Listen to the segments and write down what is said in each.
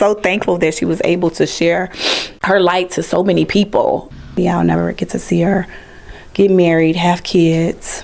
so thankful that she was able to share her light to so many people. Yeah, I'll never get to see her get married, have kids,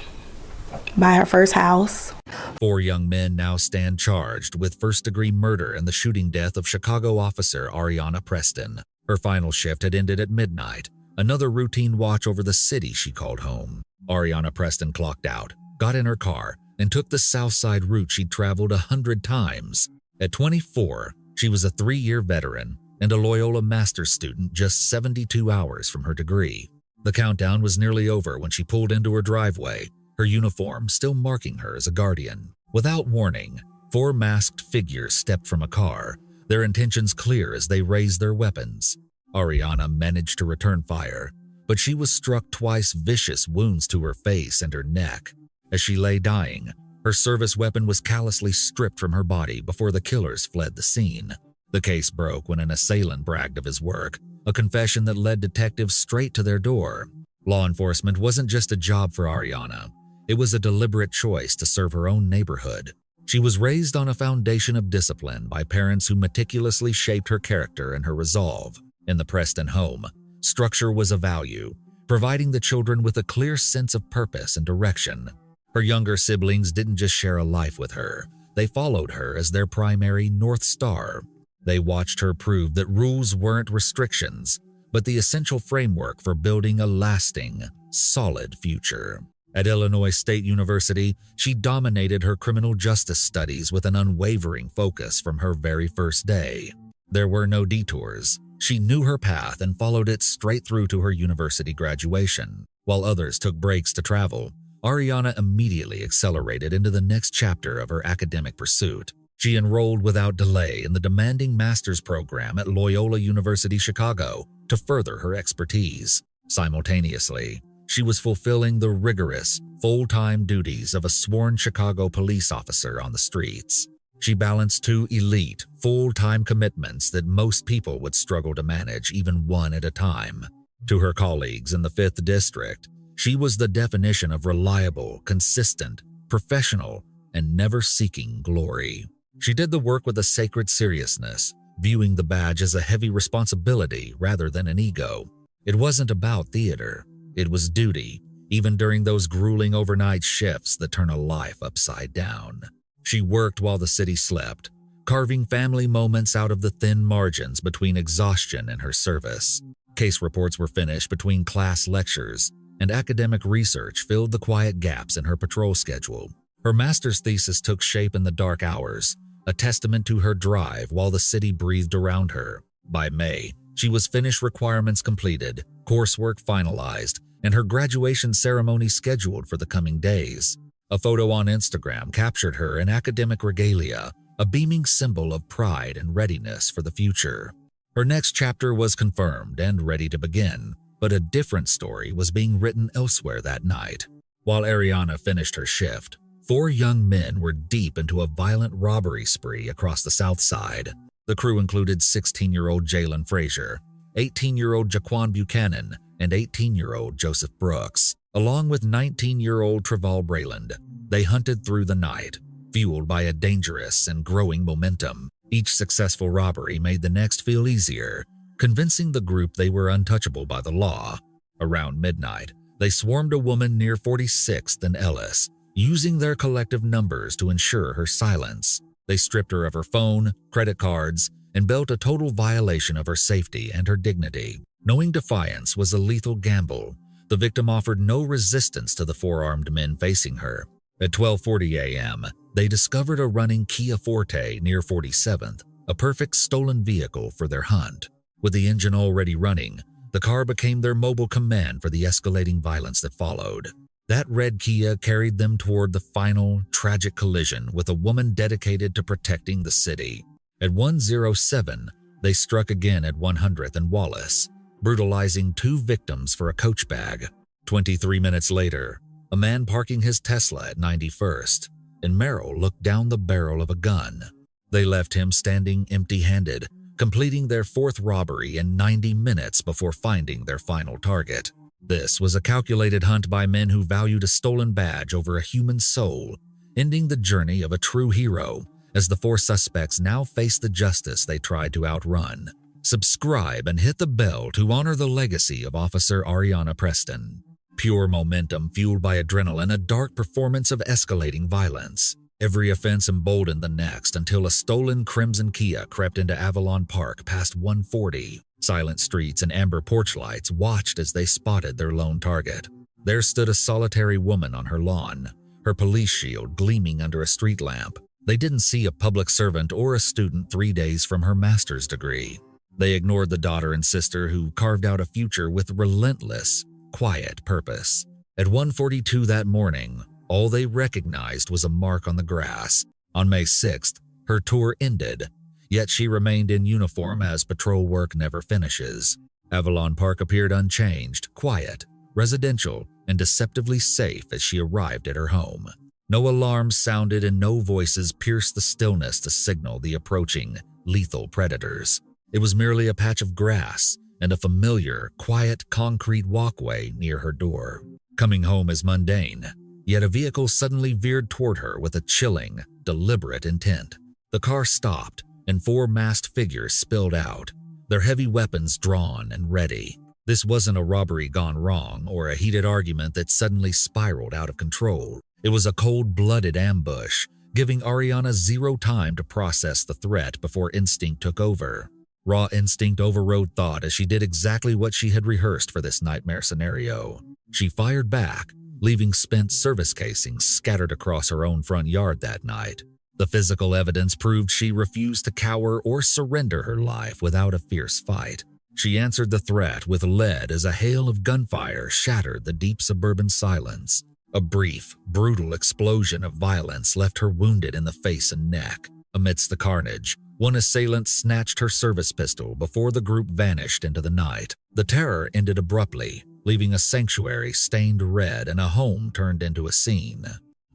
buy her first house. 4 young men now stand charged with first-degree murder in the shooting death of Chicago officer Ariana Preston. Her final shift had ended at midnight, another routine watch over the city she called home. Ariana Preston clocked out, got in her car, and took the South Side route she'd traveled 100 times. At 24, she was a 3-year veteran and a Loyola master's student just 72 hours from her degree. The countdown was nearly over when she pulled into her driveway, her uniform still marking her as a guardian. Without warning, 4 masked figures stepped from a car, their intentions clear as they raised their weapons. Ariana managed to return fire, but she was struck twice vicious wounds to her face and her neck. As she lay dying, her service weapon was callously stripped from her body before the killers fled the scene. The case broke when an assailant bragged of his work, a confession that led detectives straight to their door. Law enforcement wasn't just a job for Ariana. It was a deliberate choice to serve her own neighborhood. She was raised on a foundation of discipline by parents who meticulously shaped her character and her resolve. In the Preston home, structure was a value, providing the children with a clear sense of purpose and direction. Her younger siblings didn't just share a life with her, they followed her as their primary North Star. They watched her prove that rules weren't restrictions, but the essential framework for building a lasting, solid future. At Illinois State University, she dominated her criminal justice studies with an unwavering focus from her very first day. There were no detours. She knew her path and followed it straight through to her university graduation. While others took breaks to travel, Ariana immediately accelerated into the next chapter of her academic pursuit. She enrolled without delay in the demanding master's program at Loyola University, Chicago, to further her expertise. Simultaneously, she was fulfilling the rigorous, full-time duties of a sworn Chicago police officer on the streets. She balanced 2 elite, full-time commitments that most people would struggle to manage even one at a time. To her colleagues in the 5th District, she was the definition of reliable, consistent, professional, and never seeking glory. She did the work with a sacred seriousness, viewing the badge as a heavy responsibility rather than an ego. It wasn't about theater. It was duty, even during those grueling overnight shifts that turn a life upside down. She worked while the city slept, carving family moments out of the thin margins between exhaustion and her service. Case reports were finished between class lectures, and academic research filled the quiet gaps in her patrol schedule. Her master's thesis took shape in the dark hours, a testament to her drive while the city breathed around her. By May, she was finished, requirements completed, coursework finalized, and her graduation ceremony scheduled for the coming days. A photo on Instagram captured her in academic regalia, a beaming symbol of pride and readiness for the future. Her next chapter was confirmed and ready to begin, but a different story was being written elsewhere that night. While Ariana finished her shift, 4 young men were deep into a violent robbery spree across the South Side. The crew included 16-year-old Jalen Frazier, 18-year-old Jaquan Buchanan, and 18-year-old Joseph Brooks, along with 19-year-old Treval Brayland. They hunted through the night, fueled by a dangerous and growing momentum. Each successful robbery made the next feel easier, convincing the group they were untouchable by the law. Around midnight, they swarmed a woman near 46th and Ellis, using their collective numbers to ensure her silence. They stripped her of her phone, credit cards, and built a total violation of her safety and her dignity. Knowing defiance was a lethal gamble, the victim offered no resistance to the 4 armed men facing her. At 12:40 a.m., they discovered a running Kia Forte near 47th, a perfect stolen vehicle for their hunt. With the engine already running, the car became their mobile command for the escalating violence that followed. That red Kia carried them toward the final, tragic collision with a woman dedicated to protecting the city. At 1:07, they struck again at 100th and Wallace, brutalizing 2 victims for a coach bag. 23 minutes later, a man parking his Tesla at 91st, and Merrill looked down the barrel of a gun. They left him standing empty-handed, completing their 4th robbery in 90 minutes before finding their final target. This was a calculated hunt by men who valued a stolen badge over a human soul, ending the journey of a true hero as the 4 suspects now face the justice they tried to outrun. Subscribe and hit the bell to honor the legacy of Officer Ariana Preston. Pure momentum fueled by adrenaline, a dark performance of escalating violence. Every offense emboldened the next until a stolen crimson Kia crept into Avalon Park past 1:40. Silent streets and amber porch lights watched as they spotted their lone target. There stood a solitary woman on her lawn, her police shield gleaming under a street lamp. They didn't see a public servant or a student 3 days from her master's degree. They ignored the daughter and sister who carved out a future with relentless, quiet purpose. At 1:42 that morning, all they recognized was a mark on the grass. On May 6th, her tour ended, yet she remained in uniform as patrol work never finishes. Avalon Park appeared unchanged, quiet, residential, and deceptively safe as she arrived at her home. No alarms sounded and no voices pierced the stillness to signal the approaching, lethal predators. It was merely a patch of grass and a familiar, quiet concrete walkway near her door. Coming home is mundane, yet a vehicle suddenly veered toward her with a chilling, deliberate intent. The car stopped, and 4 masked figures spilled out, their heavy weapons drawn and ready. This wasn't a robbery gone wrong or a heated argument that suddenly spiraled out of control. It was a cold-blooded ambush, giving Ariana zero time to process the threat before instinct took over. Raw instinct overrode thought as she did exactly what she had rehearsed for this nightmare scenario. She fired back, leaving spent service casings scattered across her own front yard that night. The physical evidence proved she refused to cower or surrender her life without a fierce fight. She answered the threat with lead as a hail of gunfire shattered the deep suburban silence. A brief, brutal explosion of violence left her wounded in the face and neck. Amidst the carnage, one assailant snatched her service pistol before the group vanished into the night. The terror ended abruptly, leaving a sanctuary stained red and a home turned into a scene.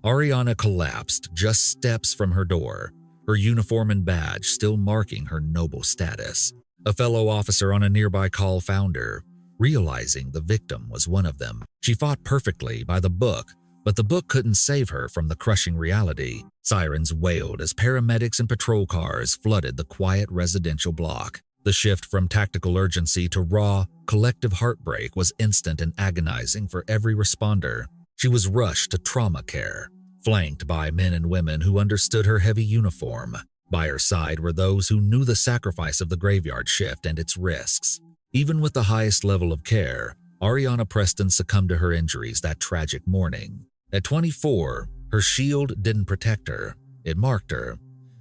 Ariana collapsed just steps from her door, her uniform and badge still marking her noble status. A fellow officer on a nearby call found her, realizing the victim was one of them. She fought perfectly by the book, but the book couldn't save her from the crushing reality. Sirens wailed as paramedics and patrol cars flooded the quiet residential block. The shift from tactical urgency to raw, collective heartbreak was instant and agonizing for every responder. She was rushed to trauma care, flanked by men and women who understood her heavy uniform. By her side were those who knew the sacrifice of the graveyard shift and its risks. Even with the highest level of care, Ariana Preston succumbed to her injuries that tragic morning. At 24, her shield didn't protect her, it marked her.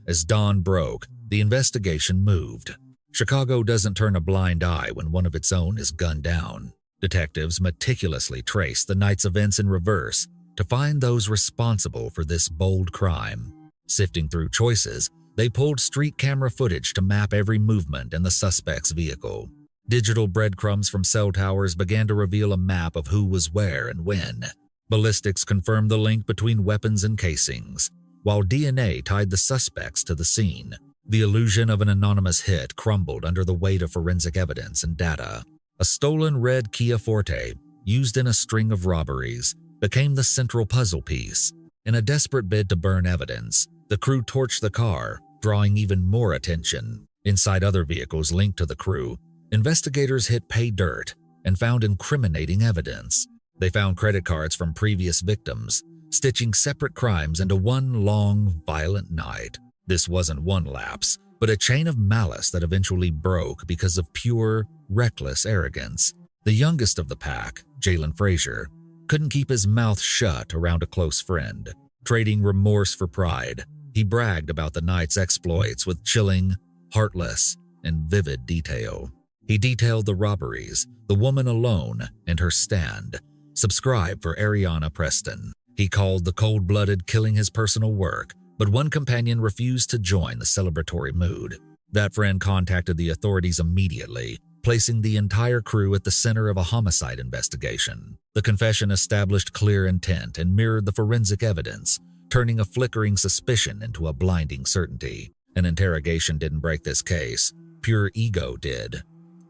As dawn broke, the investigation moved. Chicago doesn't turn a blind eye when one of its own is gunned down. Detectives meticulously traced the night's events in reverse to find those responsible for this bold crime. Sifting through choices, they pulled street camera footage to map every movement in the suspect's vehicle. Digital breadcrumbs from cell towers began to reveal a map of who was where and when. Ballistics confirmed the link between weapons and casings, while DNA tied the suspects to the scene. The illusion of an anonymous hit crumbled under the weight of forensic evidence and data. A stolen red Kia Forte, used in a string of robberies, became the central puzzle piece. In a desperate bid to burn evidence, the crew torched the car, drawing even more attention. Inside other vehicles linked to the crew, investigators hit pay dirt and found incriminating evidence. They found credit cards from previous victims, stitching separate crimes into one long, violent night. This wasn't one lapse, but a chain of malice that eventually broke because of pure, reckless arrogance. The youngest of the pack, Jalen Frazier, couldn't keep his mouth shut around a close friend. Trading remorse for pride, he bragged about the night's exploits with chilling, heartless, and vivid detail. He detailed the robberies, the woman alone, and her stand. Subscribe for Ariana Preston. He called the cold-blooded killing his personal work, but one companion refused to join the celebratory mood. That friend contacted the authorities immediately, placing the entire crew at the center of a homicide investigation. The confession established clear intent and mirrored the forensic evidence, turning a flickering suspicion into a blinding certainty. An interrogation didn't break this case, pure ego did.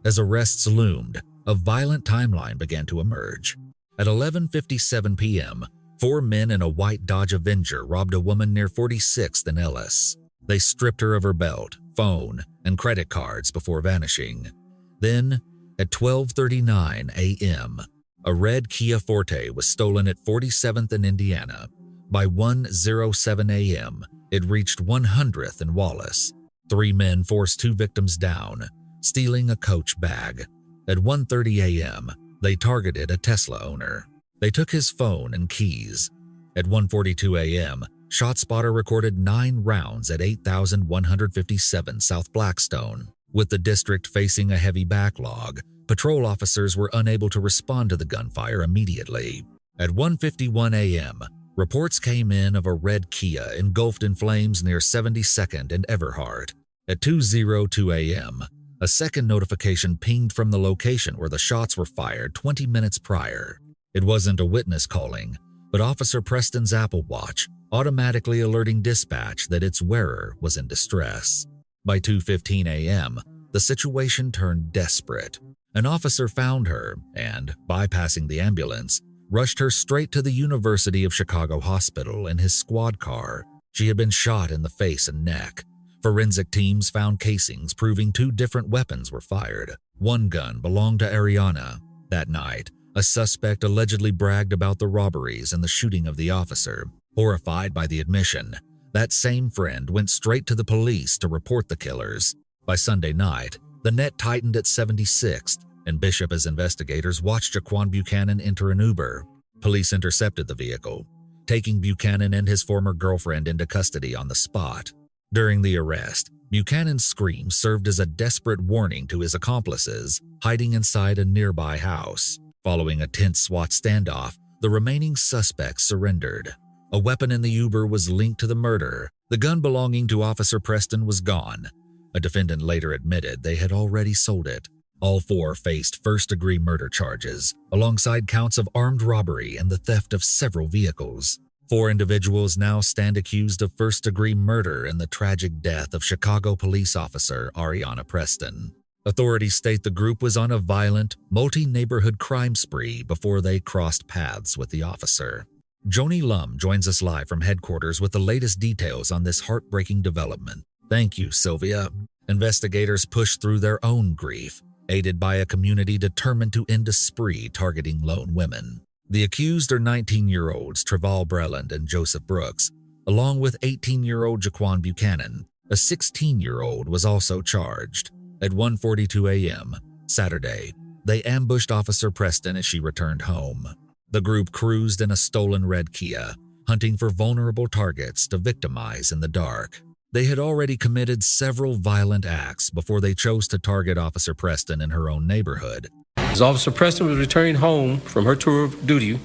As arrests loomed, a violent timeline began to emerge. At 11:57 p.m., 4 men in a white Dodge Avenger robbed a woman near 46th and Ellis. They stripped her of her belt, phone, and credit cards before vanishing. Then, at 12:39 a.m., a red Kia Forte was stolen at 47th and Indiana. By 1:07 a.m., it reached 100th and Wallace. 3 men forced 2 victims down, stealing a Coach bag. At 1:30 a.m., they targeted a Tesla owner. They took his phone and keys. At 1:42 a.m., ShotSpotter recorded 9 rounds at 8157 South Blackstone. With the district facing a heavy backlog, patrol officers were unable to respond to the gunfire immediately. At 1:51 a.m., reports came in of a red Kia engulfed in flames near 72nd and Everhart. At 2:02 a.m., a second notification pinged from the location where the shots were fired 20 minutes prior. It wasn't a witness calling, but Officer Preston's Apple Watch automatically alerting dispatch that its wearer was in distress. By 2:15 a.m., the situation turned desperate. An officer found her and, bypassing the ambulance, rushed her straight to the University of Chicago Hospital in his squad car. She had been shot in the face and neck. Forensic teams found casings proving 2 different weapons were fired. One gun belonged to Ariana. That night, a suspect allegedly bragged about the robberies and the shooting of the officer. Horrified by the admission, that same friend went straight to the police to report the killers. By Sunday night, the net tightened at 76th, and Bishop as investigators watched Jaquan Buchanan enter an Uber. Police intercepted the vehicle, taking Buchanan and his former girlfriend into custody on the spot. During the arrest, Buchanan's screams served as a desperate warning to his accomplices hiding inside a nearby house. Following a tense SWAT standoff, the remaining suspects surrendered. A weapon in the Uber was linked to the murder. The gun belonging to Officer Preston was gone. A defendant later admitted they had already sold it. All 4 faced first-degree murder charges, alongside counts of armed robbery and the theft of several vehicles. 4 individuals now stand accused of first-degree murder in the tragic death of Chicago police officer Ariana Preston. Authorities state the group was on a violent, multi-neighborhood crime spree before they crossed paths with the officer. Joni Lum joins us live from headquarters with the latest details on this heartbreaking development. Thank you, Sylvia. Investigators pushed through their own grief, aided by a community determined to end a spree targeting lone women. The accused are 19-year-olds Treval Breland and Joseph Brooks, along with 18-year-old Jaquan Buchanan. A 16-year-old was also charged. At 1:42 a.m. Saturday, they ambushed Officer Preston as she returned home. The group cruised in a stolen red Kia, hunting for vulnerable targets to victimize in the dark. They had already committed several violent acts before they chose to target Officer Preston in her own neighborhood. As Officer Preston was returning home from her tour of duty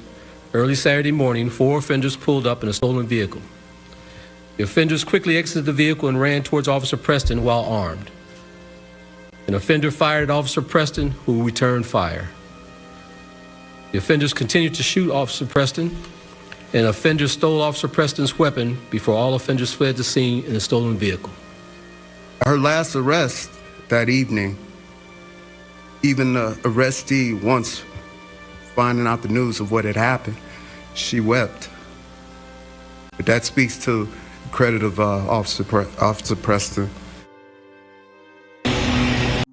early Saturday morning, 4 offenders pulled up in a stolen vehicle. The offenders quickly exited the vehicle and ran towards Officer Preston while armed. An offender fired at Officer Preston, who returned fire. The offenders continued to shoot Officer Preston, and offenders stole Officer Preston's weapon before all offenders fled the scene in a stolen vehicle. Her last arrest that evening, even the arrestee, once finding out the news of what had happened, she wept. But that speaks to the credit of Officer Preston.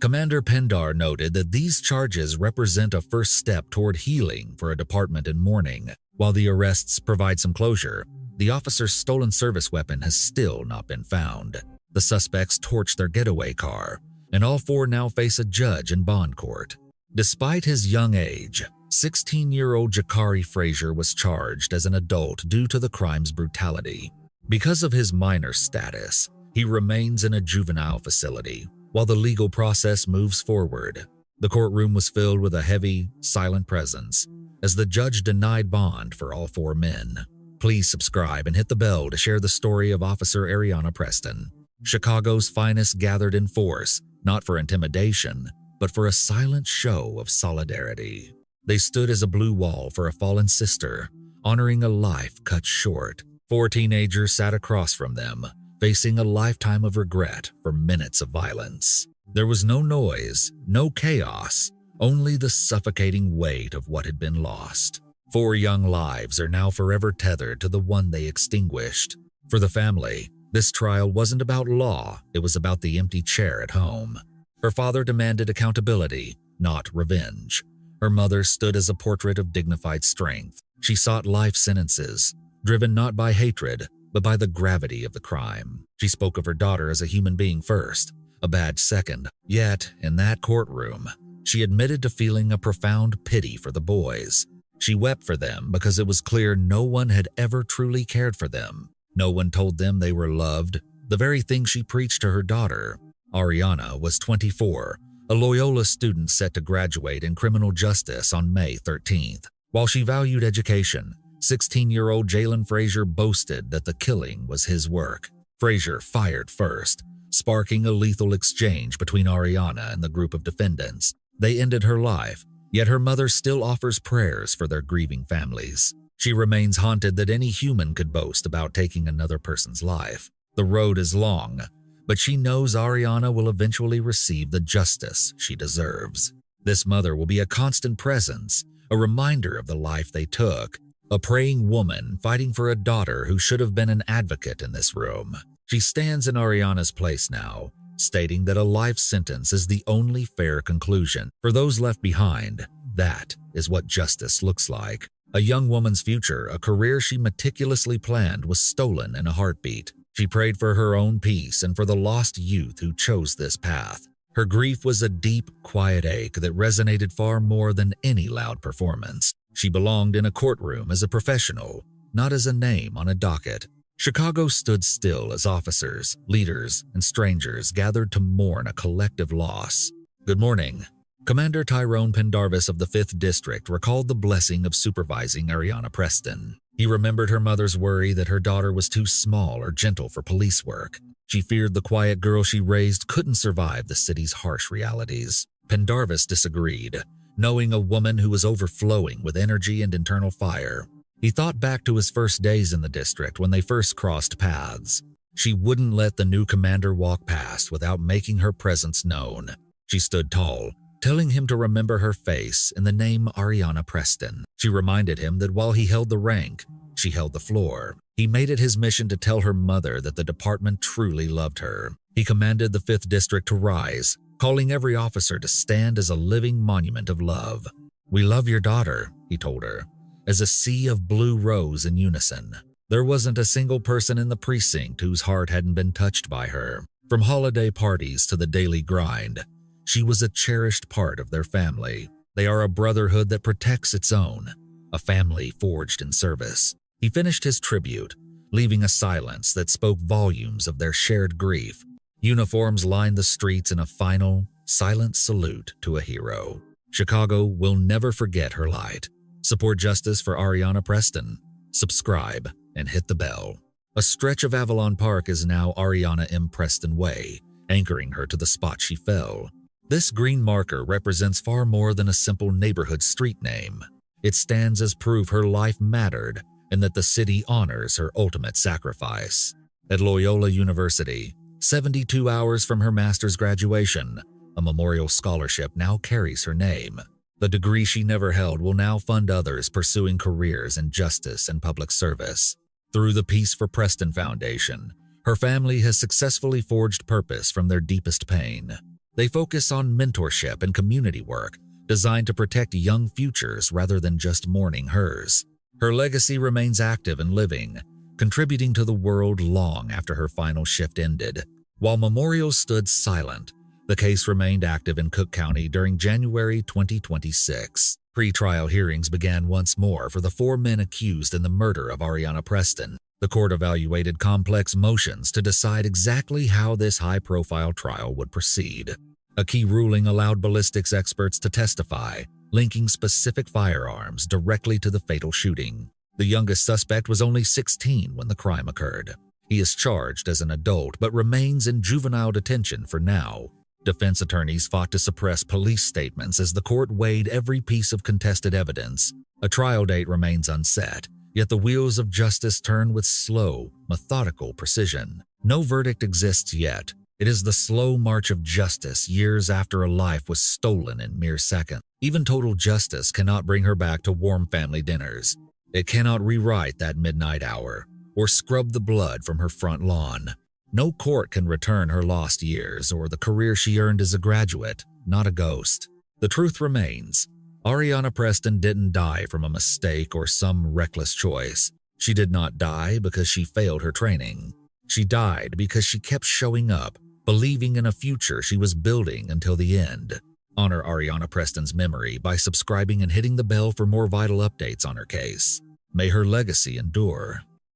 Commander Pendar noted that these charges represent a first step toward healing for a department in mourning. While the arrests provide some closure, the officer's stolen service weapon has still not been found. The suspects torched their getaway car, and all 4 now face a judge in bond court. Despite his young age, 16-year-old Jakari Frazier was charged as an adult due to the crime's brutality. Because of his minor status, he remains in a juvenile facility while the legal process moves forward. The courtroom was filled with a heavy, silent presence as the judge denied bond for all 4 men. Please subscribe and hit the bell to share the story of Officer Ariana Preston. Chicago's finest gathered in force, not for intimidation, but for a silent show of solidarity. They stood as a blue wall for a fallen sister, honoring a life cut short. 4 teenagers sat across from them, facing a lifetime of regret for minutes of violence. There was no noise, no chaos, only the suffocating weight of what had been lost. 4 young lives are now forever tethered to the one they extinguished. For the family, This trial wasn't about law, it was about the empty chair at home. Her father demanded accountability, not revenge. Her mother stood as a portrait of dignified strength. She sought life sentences, driven not by hatred, but by the gravity of the crime. She spoke of her daughter as a human being first, a badge second. Yet, in that courtroom, she admitted to feeling a profound pity for the boys. She wept for them because it was clear no one had ever truly cared for them. No one told them they were loved, the very thing she preached to her daughter. Ariana was 24, a Loyola student set to graduate in criminal justice on May 13th. While she valued education, 16-year-old Jalen Frazier boasted that the killing was his work. Frazier fired first, sparking a lethal exchange between Ariana and the group of defendants. They ended her life, yet her mother still offers prayers for their grieving families. She remains haunted that any human could boast about taking another person's life. The road is long, but she knows Ariana will eventually receive the justice she deserves. This mother will be a constant presence, a reminder of the life they took, a praying woman fighting for a daughter who should have been an advocate in this room. She stands in Ariana's place now, stating that a life sentence is the only fair conclusion. For those left behind, that is what justice looks like. A young woman's future, a career she meticulously planned, was stolen in a heartbeat. She prayed for her own peace and for the lost youth who chose this path. Her grief was a deep, quiet ache that resonated far more than any loud performance. She belonged in a courtroom as a professional, not as a name on a docket. Chicago stood still as officers, leaders, and strangers gathered to mourn a collective loss. Good morning. Commander Tyrone Pendarvis of the 5th District recalled the blessing of supervising Ariana Preston. He remembered her mother's worry that her daughter was too small or gentle for police work. She feared the quiet girl she raised couldn't survive the city's harsh realities. Pendarvis disagreed, knowing a woman who was overflowing with energy and internal fire. He thought back to his first days in the district when they first crossed paths. She wouldn't let the new commander walk past without making her presence known. She stood tall, telling him to remember her face and the name Ariana Preston. She reminded him that while he held the rank, she held the floor. He made it his mission to tell her mother that the department truly loved her. He commanded the 5th District to rise, calling every officer to stand as a living monument of love. "We love your daughter," he told her, as a sea of blue rose in unison. There wasn't a single person in the precinct whose heart hadn't been touched by her. From holiday parties to the daily grind, she was a cherished part of their family. They are a brotherhood that protects its own, a family forged in service. He finished his tribute, leaving a silence that spoke volumes of their shared grief. Uniforms lined the streets in a final, silent salute to a hero. Chicago will never forget her light. Support justice for Ariana Preston. Subscribe and hit the bell. A stretch of Avalon Park is now Ariana M. Preston Way, anchoring her to the spot she fell. This green marker represents far more than a simple neighborhood street name. It stands as proof her life mattered and that the city honors her ultimate sacrifice. At Loyola University, 72 hours from her master's graduation, a memorial scholarship now carries her name. The degree she never held will now fund others pursuing careers in justice and public service. Through the Peace for Preston Foundation, her family has successfully forged purpose from their deepest pain. They focus on mentorship and community work designed to protect young futures rather than just mourning hers. Her legacy remains active and living, contributing to the world long after her final shift ended. While memorials stood silent, the case remained active in Cook County during January 2026. Pre-trial hearings began once more for the 4 men accused in the murder of Ariana Preston. The court evaluated complex motions to decide exactly how this high-profile trial would proceed. A key ruling allowed ballistics experts to testify, linking specific firearms directly to the fatal shooting. The youngest suspect was only 16 when the crime occurred. He is charged as an adult but remains in juvenile detention for now. Defense attorneys fought to suppress police statements as the court weighed every piece of contested evidence. A trial date remains unset, yet the wheels of justice turn with slow, methodical precision. No verdict exists yet. It is the slow march of justice years after a life was stolen in mere seconds. Even total justice cannot bring her back to warm family dinners. It cannot rewrite that midnight hour or scrub the blood from her front lawn. No court can return her lost years or the career she earned as a graduate, not a ghost. The truth remains. Ariana Preston didn't die from a mistake or some reckless choice. She did not die because she failed her training. She died because she kept showing up, believing in a future she was building until the end. Honor Ariana Preston's memory by subscribing and hitting the bell for more vital updates on her case. May her legacy endure.